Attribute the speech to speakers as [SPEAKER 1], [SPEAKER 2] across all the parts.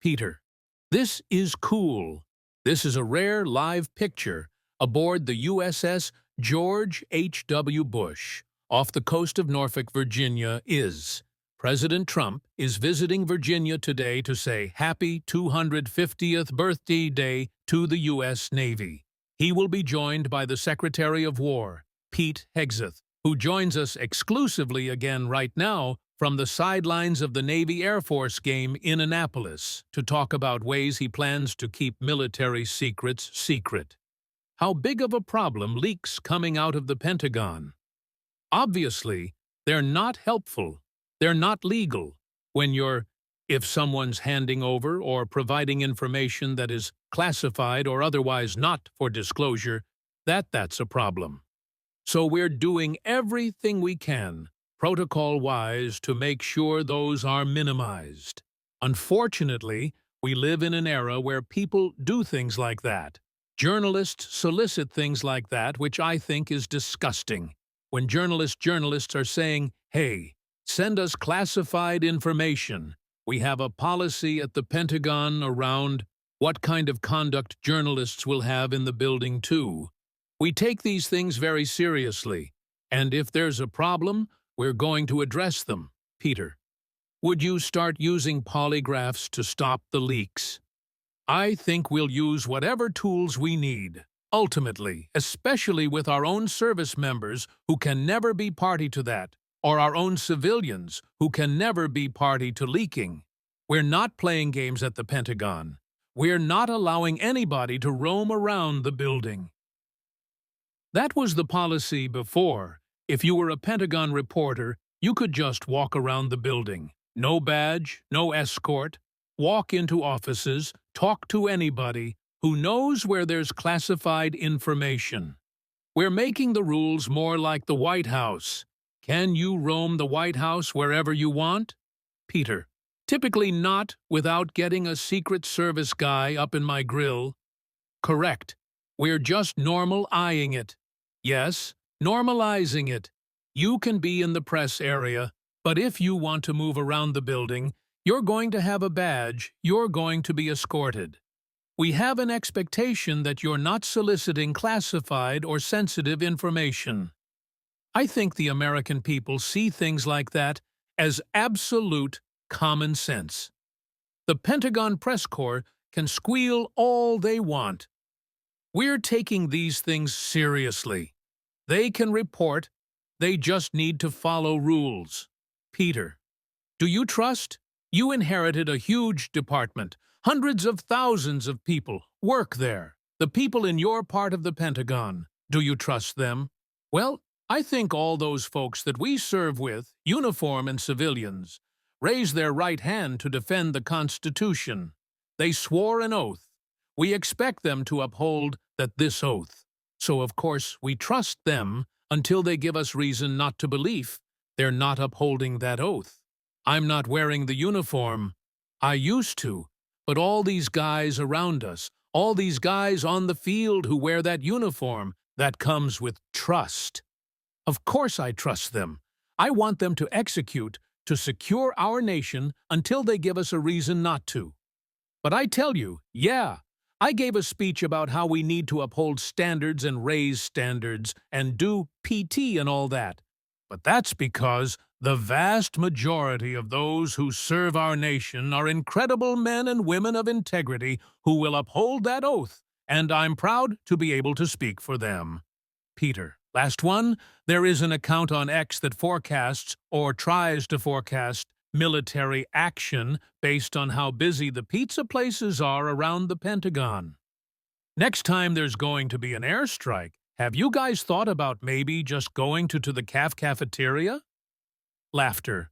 [SPEAKER 1] Peter. This is cool. This is a rare live picture aboard the USS George H.W. Bush off the coast of Norfolk, Virginia. President Trump is visiting Virginia today to say happy 250th birthday day to the U.S. Navy. He will be joined by the Secretary of War, Pete Hegseth, who joins us exclusively again right now from the sidelines of the Navy-Air Force game in Annapolis to talk about ways he plans to keep military secrets secret. How big of a problem leaks coming out of the Pentagon? Obviously, they're not helpful. They're not legal. If someone's handing over or providing information that is classified or otherwise not for disclosure, that's a problem. So we're doing everything we can, protocol-wise, to make sure those are minimized. Unfortunately, we live in an era where people do things like that. Journalists solicit things like that, which I think is disgusting. When journalists are saying, hey, send us classified information. We have a policy at the Pentagon around what kind of conduct journalists will have in the building too. We take these things very seriously, and if there's a problem, we're going to address them. Peter, would you start using polygraphs to stop the leaks? I think we'll use whatever tools we need. Ultimately, especially with our own service members who can never be party to that, or our own civilians who can never be party to leaking. We're not playing games at the Pentagon. We're not allowing anybody to roam around the building. That was the policy before. If you were a Pentagon reporter, you could just walk around the building. No badge, no escort. Walk into offices, talk to anybody who knows where there's classified information. We're making the rules more like the White House. Can you roam the White House wherever you want? Peter, typically not without getting a Secret Service guy up in my grill. Correct. We're just normalizing it. Yes, normalizing it. You can be in the press area, but if you want to move around the building, you're going to have a badge, you're going to be escorted. We have an expectation that you're not soliciting classified or sensitive information. I think the American people see things like that as absolute common sense. The Pentagon press corps can squeal all they want. We're taking these things seriously. They can report, they just need to follow rules. Peter, do you trust? You inherited a huge department. Hundreds of thousands of people work there. The people in your part of the Pentagon. Do you trust them? Well, I think all those folks that we serve with, uniform and civilians, raise their right hand to defend the Constitution. They swore an oath. We expect them to uphold this oath. So, of course, we trust them until they give us reason not to believe they're not upholding that oath. I'm not wearing the uniform. I used to. But all these guys around us, all these guys on the field who wear that uniform, that comes with trust. Of course I trust them. I want them to execute, to secure our nation until they give us a reason not to. But I tell you, yeah, I gave a speech about how we need to uphold standards and raise standards and do PT and all that. But that's because the vast majority of those who serve our nation are incredible men and women of integrity who will uphold that oath, and I'm proud to be able to speak for them. Peter, last one, there is an account on X that forecasts or tries to forecast military action based on how busy the pizza places are around the Pentagon. Next time there's going to be an airstrike, have you guys thought about maybe just going to the cafeteria? Laughter.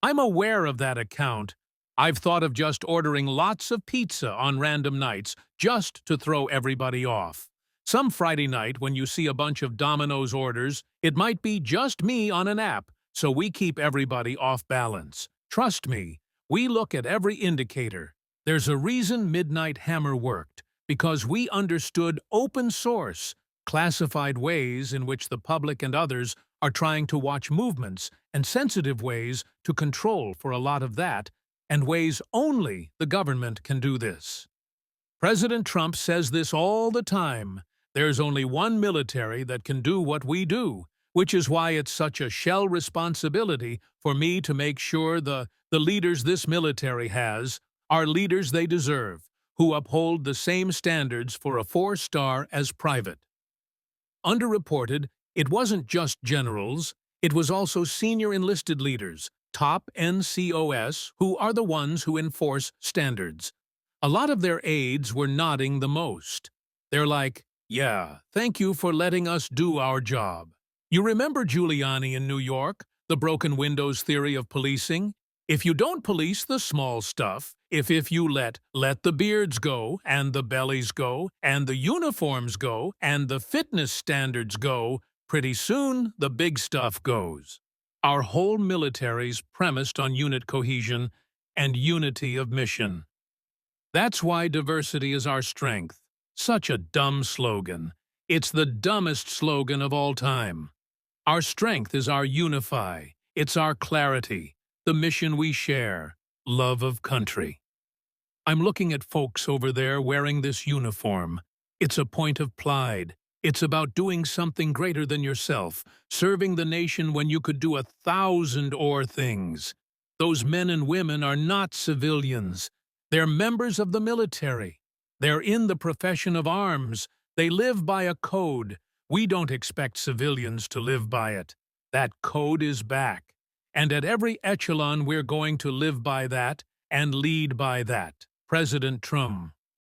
[SPEAKER 1] I'm aware of that account. I've thought of just ordering lots of pizza on random nights just to throw everybody off. Some Friday night when you see a bunch of Domino's orders, it might be just me on an app, so we keep everybody off balance. Trust me, we look at every indicator. There's a reason Midnight Hammer worked, because we understood open source, classified ways in which the public and others are trying to watch movements, and sensitive ways to control for a lot of that, and ways only the government can do this. President Trump says this all the time. There's only one military that can do what we do, which is why it's such a shell responsibility for me to make sure the leaders this military has are leaders they deserve, who uphold the same standards for a 4-star as private. Underreported, it wasn't just generals, it was also senior enlisted leaders, top NCOS, who are the ones who enforce standards. A lot of their aides were nodding the most. They're like, yeah, thank you for letting us do our job. You remember Giuliani in New York, the broken windows theory of policing? If you don't police the small stuff, if you let the beards go, and the bellies go, and the uniforms go, and the fitness standards go, pretty soon the big stuff goes. Our whole military's premised on unit cohesion and unity of mission. That's why diversity is our strength. Such a dumb slogan. It's the dumbest slogan of all time. Our strength is our unify. It's our clarity, the mission we share, love of country. I'm looking at folks over there wearing this uniform. It's a point of pride. It's about doing something greater than yourself, serving the nation when you could do 1,000 or things. Those men and women are not civilians. They're members of the military. They're in the profession of arms. They live by a code. We don't expect civilians to live by it. That code is back. And at every echelon we're going to live by that and lead by that. President Trump.